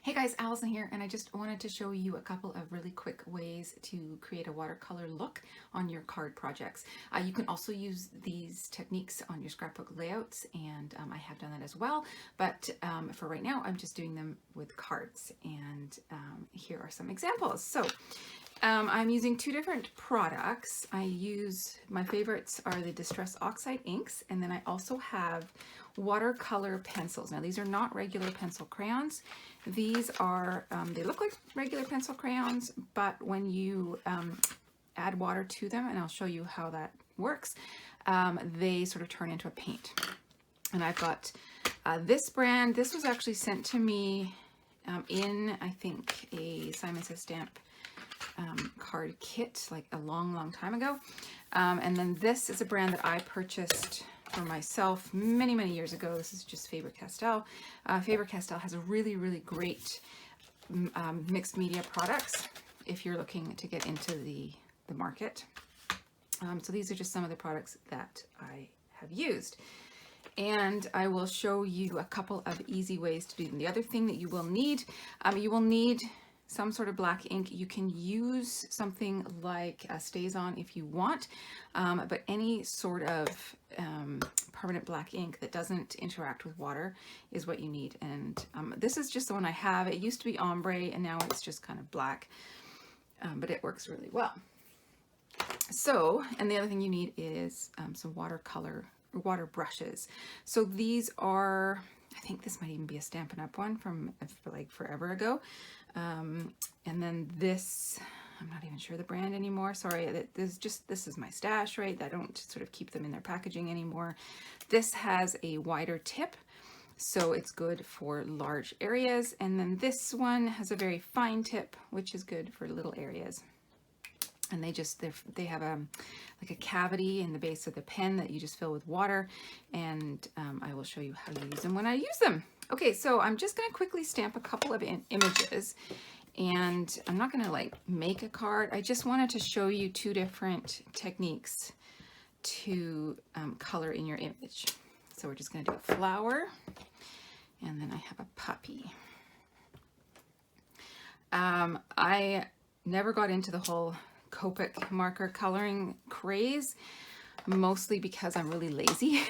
Hey guys, Allison here, and I just wanted to show you a couple of really quick ways to create a watercolor look on your card projects. You can also use these techniques on your scrapbook layouts, and I have done that as well, but for right now I'm just doing them with cards, and here are some examples. So I'm using two different products. My favorites are the Distress Oxide inks, and then I also have watercolor pencils. Now these are not regular pencil crayons. These are, they look like regular pencil crayons, but when you add water to them, and I'll show you how that works, they sort of turn into a paint. And I've got this brand. This was actually sent to me in, I think, a Simon Says Stamp card kit like a long time ago. And then this is a brand that I purchased for myself many years ago. This is just Faber-Castell. Faber-Castell has a really great mixed media products if you're looking to get into the market. So these are just some of the products that I have used. And I will show you a couple of easy ways to do them. The other thing that you will need some sort of black ink. You can use something like a StazOn if you want, but any sort of permanent black ink that doesn't interact with water is what you need. And this is just the one I have. It used to be ombre and now it's just kind of black, but it works really well. So, and the other thing you need is some watercolor or water brushes. So these are, I think this might even be a Stampin' Up! One from like forever ago. And then this, I'm not even sure the brand anymore. Sorry, this is my stash, right? I don't sort of keep them in their packaging anymore. This has a wider tip, so it's good for large areas. And then this one has a very fine tip, which is good for little areas. And they have like a cavity in the base of the pen that you just fill with water, and I will show you how to use them when I use them. Okay, so I'm just going to quickly stamp a couple of images, and I'm not going to like make a card. I just wanted to show you two different techniques to color in your image. So we're just going to do a flower, and then I have a puppy. I never got into the whole Copic marker coloring craze, mostly because I'm really lazy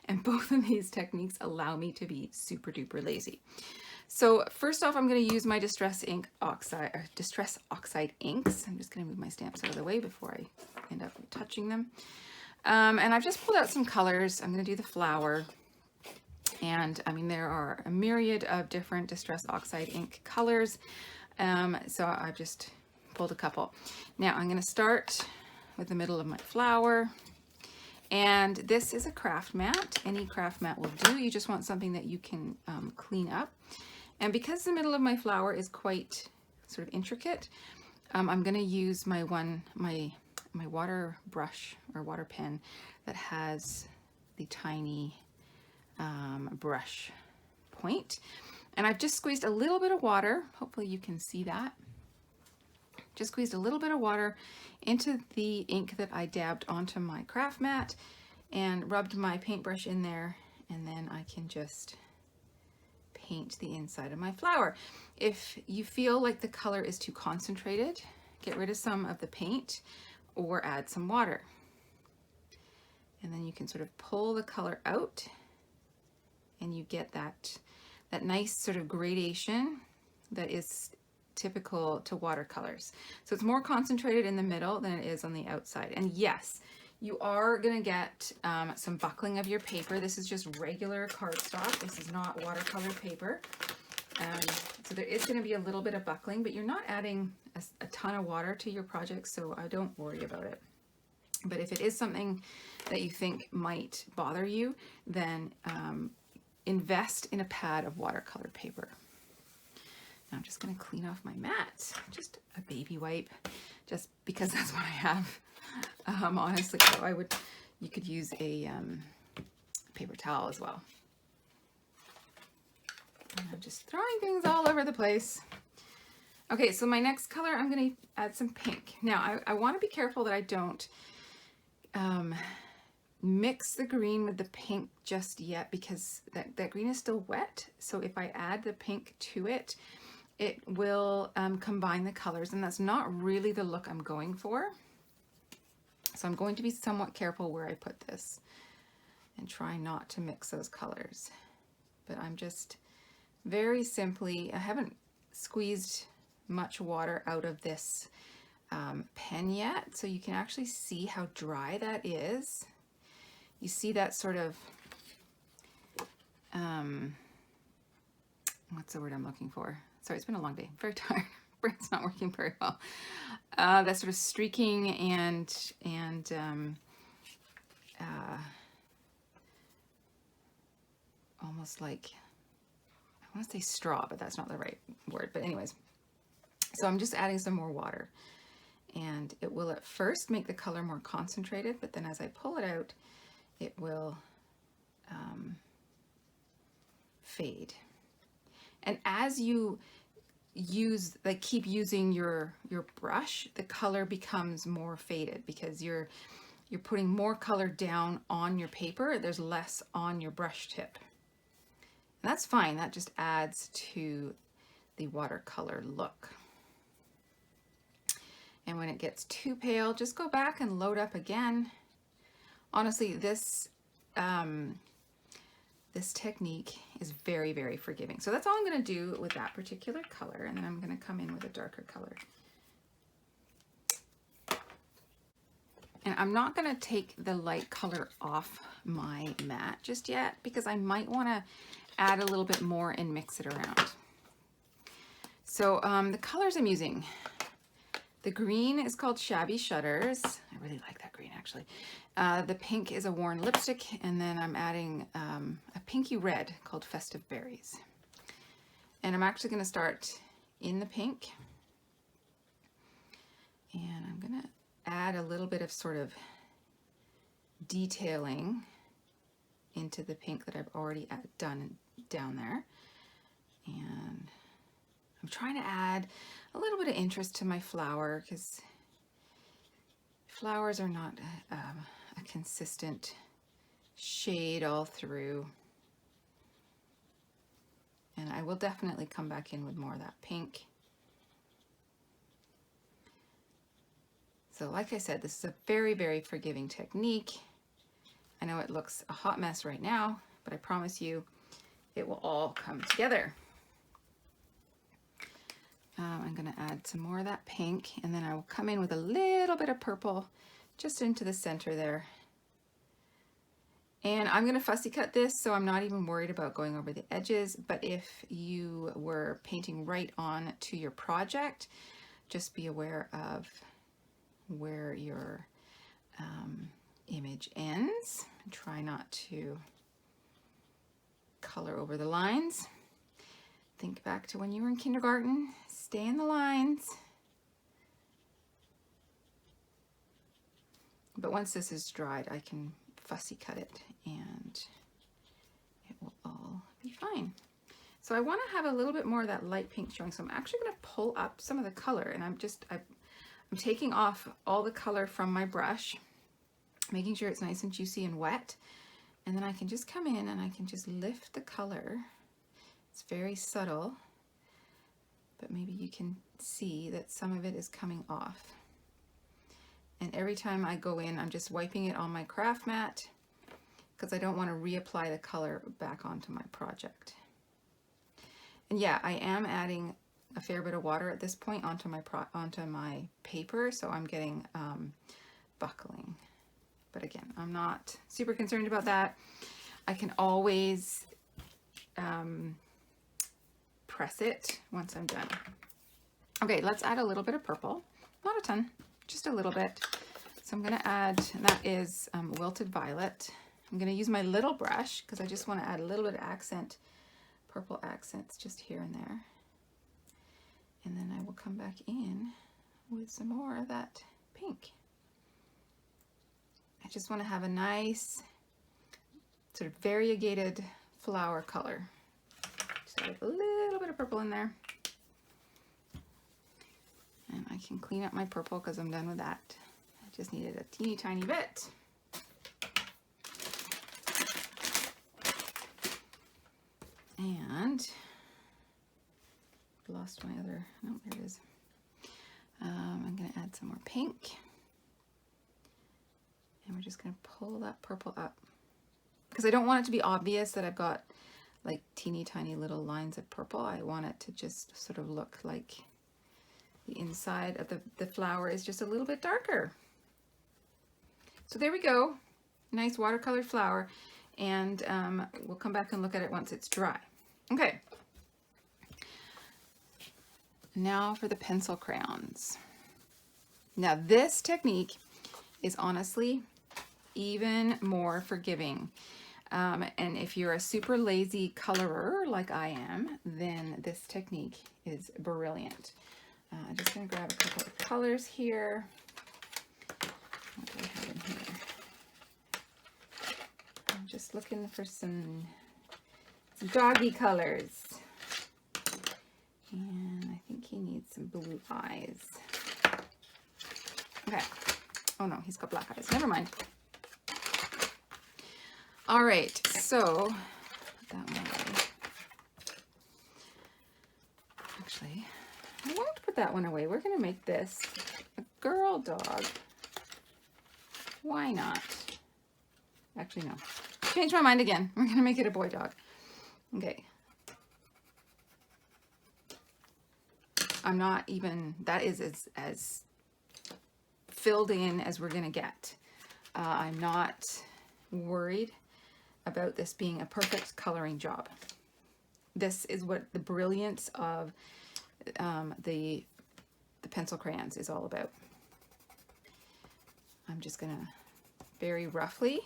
and both of these techniques allow me to be super duper lazy. So first off, I'm going to use my Distress Oxide inks. I'm just going to move my stamps out of the way before I end up touching them. And I've just pulled out some colors. I'm going to do the flower. And I mean, there are a myriad of different Distress Oxide ink colors. So I've just pulled a couple. Now I'm going to start with the middle of my flower, and this is a craft mat. Any craft mat will do. You just want something that you can clean up. And because the middle of my flower is quite sort of intricate, I'm going to use my water brush or water pen that has the tiny brush point, and I've just squeezed a little bit of water. Hopefully you can see that. Just squeezed a little bit of water into the ink that I dabbed onto my craft mat and rubbed my paintbrush in there, and then I can just paint the inside of my flower. If you feel like the color is too concentrated, get rid of some of the paint or add some water. And then you can sort of pull the color out and you get that nice sort of gradation that is typical to watercolors. So it's more concentrated in the middle than it is on the outside. And yes, you are going to get some buckling of your paper. This is just regular cardstock. This is not watercolor paper. So there is going to be a little bit of buckling, but you're not adding a ton of water to your project, so I don't worry about it. But if it is something that you think might bother you, then invest in a pad of watercolor paper. Now I'm just going to clean off my mat, just a baby wipe, just because that's what I have. Honestly, so you could use a paper towel as well. And I'm just throwing things all over the place. Okay, so my next color, I'm going to add some pink. Now I want to be careful that I don't mix the green with the pink just yet because that green is still wet. So if I add the pink to it, it will combine the colors, and that's not really the look I'm going for. So I'm going to be somewhat careful where I put this and try not to mix those colors. But I'm just very simply, I haven't squeezed much water out of this pen yet, so you can actually see how dry that is. You see that sort of, what's the word I'm looking for? Sorry, it's been a long day. Very tired. Brain's not working very well. That sort of streaking and almost like, I want to say straw, but that's not the right word. But anyways, so I'm just adding some more water. And it will at first make the color more concentrated, but then as I pull it out, it will fade. And as you keep using your brush, the color becomes more faded because you're putting more color down on your paper. There's less on your brush tip. And that's fine. That just adds to the watercolor look. And when it gets too pale, just go back and load up again. Honestly, this technique is very, very forgiving. So that's all I'm going to do with that particular color, and then I'm going to come in with a darker color. And I'm not going to take the light color off my mat just yet because I might want to add a little bit more and mix it around. So the colors I'm using, the green is called Shabby Shutters. I really like that green actually. The pink is a worn lipstick, and then I'm adding a pinky red called Festive Berries. And I'm actually going to start in the pink, and I'm going to add a little bit of sort of detailing into the pink that I've already done down there. And I'm trying to add a little bit of interest to my flower because flowers are not a consistent shade all through. And I will definitely come back in with more of that pink. So like I said, this is a very, very forgiving technique. I know it looks a hot mess right now, but I promise you it will all come together. I'm going to add some more of that pink, and then I will come in with a little bit of purple just into the center there. And I'm going to fussy cut this, so I'm not even worried about going over the edges. But if you were painting right on to your project, just be aware of where your image ends. Try not to color over the lines. Think back to when you were in kindergarten. Stay in the lines. But once this is dried, I can fussy cut it and it will all be fine. So I want to have a little bit more of that light pink showing. So I'm actually going to pull up some of the color, and I'm taking off all the color from my brush, making sure it's nice and juicy and wet. And then I can just come in and I can just lift the color. It's very subtle, but maybe you can see that some of it is coming off. And every time I go in, I'm just wiping it on my craft mat because I don't want to reapply the color back onto my project. And yeah, I am adding a fair bit of water at this point onto my paper, so I'm getting buckling. But again, I'm not super concerned about that. I can always press it once I'm done. Okay, let's add a little bit of purple. Not a ton, just a little bit. So I'm gonna add, that is Wilted Violet. I'm gonna use my little brush because I just wanna add a little bit of accent, purple accents just here and there. And then I will come back in with some more of that pink. I just want to have a nice sort of variegated flower color. Just add a little bit of purple in there. And I can clean up my purple because I'm done with that. I just needed a teeny tiny bit. And lost my other, no, there it is. I'm going to add some more pink. And we're just going to pull that purple up. Because I don't want it to be obvious that I've got like teeny tiny little lines of purple. I want it to just sort of look like the inside of the flower is just a little bit darker. So there we go. Nice watercolor flower. And we'll come back and look at it once it's dry. Okay. Now for the pencil crayons. Now this technique is honestly even more forgiving. And if you're a super lazy colorer like I am, then this technique is brilliant. I'm just going to grab a couple of colors here. What do I have in here? I'm just looking for some doggy colors. And I think he needs some blue eyes. Okay. Oh no, he's got black eyes. Never mind. All right, so put that one away. Actually, I won't put that one away. We're going to make this a girl dog. Why not? Actually, no. Change my mind again. We're going to make it a boy dog. Okay. I'm not even, that is as filled in as we're going to get. I'm not worried about this being a perfect coloring job. This is what the brilliance of the pencil crayons is all about. I'm just gonna very roughly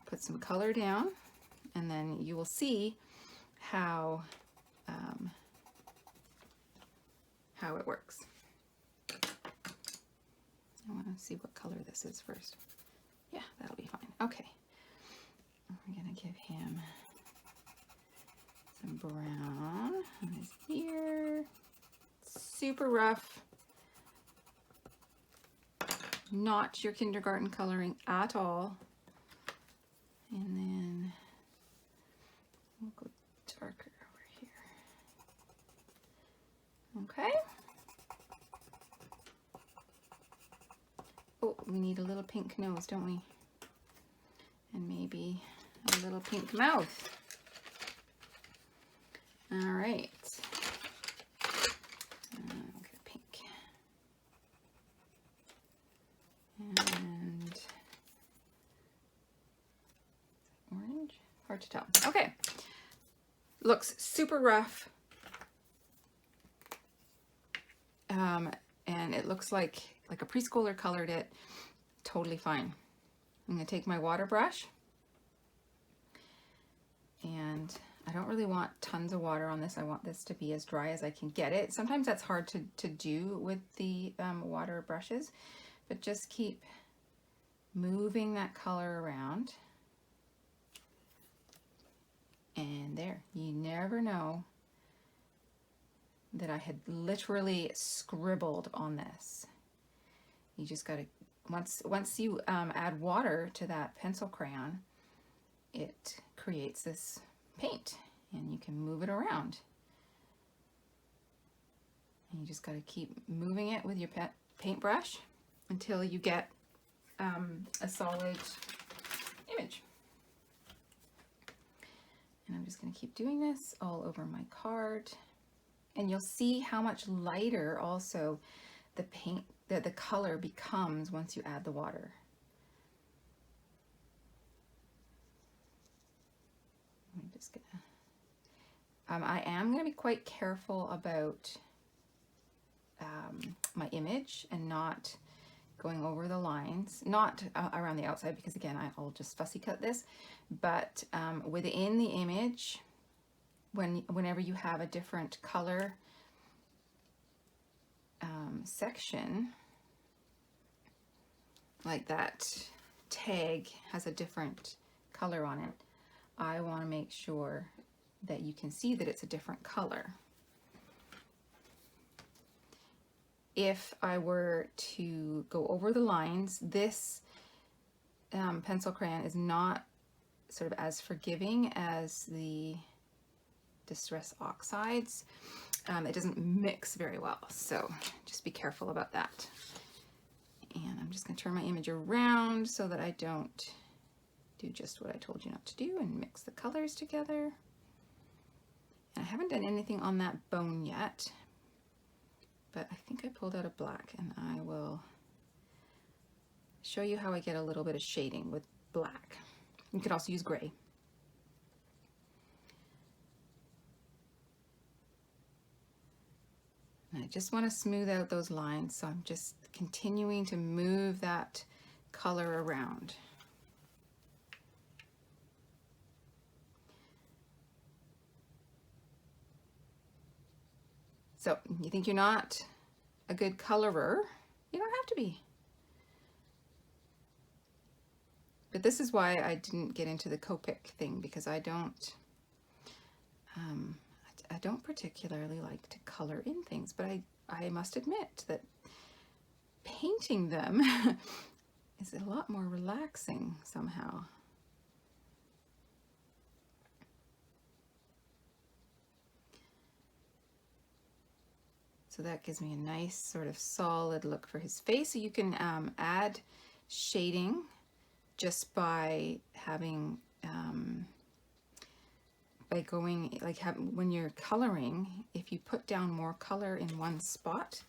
put some color down, and then you will see how it works. I want to see what color this is first. Yeah, that'll be fine. Okay. We're going to give him some brown on his ear. Super rough. Not your kindergarten coloring at all. And then we'll go darker over here. Okay. Oh, we need a little pink nose, don't we? And maybe a little pink mouth. All right. Okay, pink. And orange? Hard to tell. Okay. Looks super rough. And it looks like a preschooler colored it. Totally fine. I'm going to take my water brush, and I don't really want tons of water on this. I want this to be as dry as I can get it. Sometimes that's hard to do with the water brushes, but just keep moving that color around. And there, you never know that I had literally scribbled on this. You just got to, once you add water to that pencil crayon, it creates this paint, and you can move it around. And you just got to keep moving it with your paintbrush until you get a solid image. And I'm just going to keep doing this all over my card. And you'll see how much lighter also the paint, the color becomes once you add the water. I'm just gonna, I am gonna be quite careful about my image and not going over the lines, not around the outside, because again, I'll just fussy cut this, but within the image, whenever you have a different color section, like that tag has a different color on it, I want to make sure that you can see that it's a different color. If I were to go over the lines, this pencil crayon is not sort of as forgiving as the Distress Oxides. It doesn't mix very well, so just be careful about that. And I'm just going to turn my image around so that I don't do just what I told you not to do and mix the colors together. And I haven't done anything on that bone yet, but I think I pulled out a black, and I will show you how I get a little bit of shading with black. You could also use gray. And I just want to smooth out those lines, so I'm just continuing to move that color around. So you think you're not a good colorer? You don't have to be. But this is why I didn't get into the Copic thing, because I don't particularly like to color in things, but I must admit that painting them is a lot more relaxing somehow. So that gives me a nice sort of solid look for his face. So you can add shading just by having by going like when you're coloring, if you put down more color in one spot,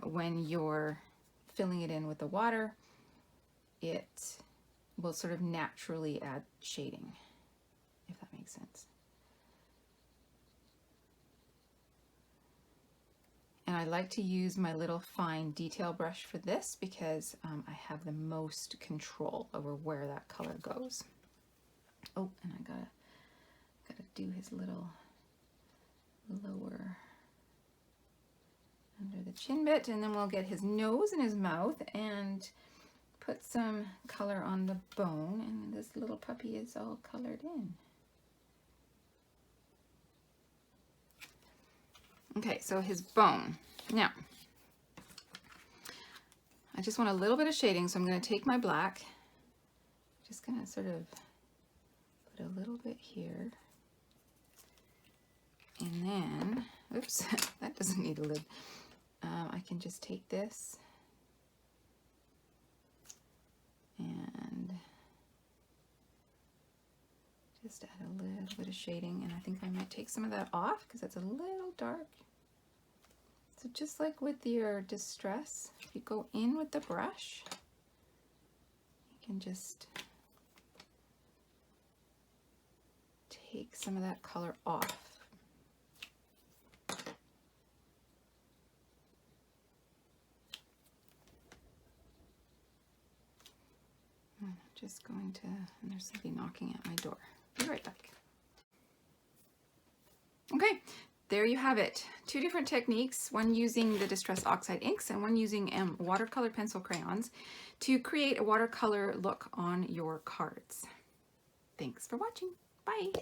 when you're filling it in with the water, it will sort of naturally add shading, if that makes sense. And I like to use my little fine detail brush for this because I have the most control over where that color goes. Oh, and I gotta do his little lower under the chin bit, and then we'll get his nose and his mouth and put some color on the bone, and this little puppy is all colored in. Okay, so his bone. Now, I just want a little bit of shading, so I'm going to take my black, just going to sort of put a little bit here, and then, oops, that doesn't need a lid. I can just take this and just add a little bit of shading, and I think I might take some of that off because it's a little dark. So just like with your distress, if you go in with the brush, you can just take some of that color off. I'm just going to, and there's somebody knocking at my door. Be right back. Okay, there you have it. Two different techniques, one using the Distress Oxide inks and one using watercolor pencil crayons to create a watercolor look on your cards. Thanks for watching. Bye.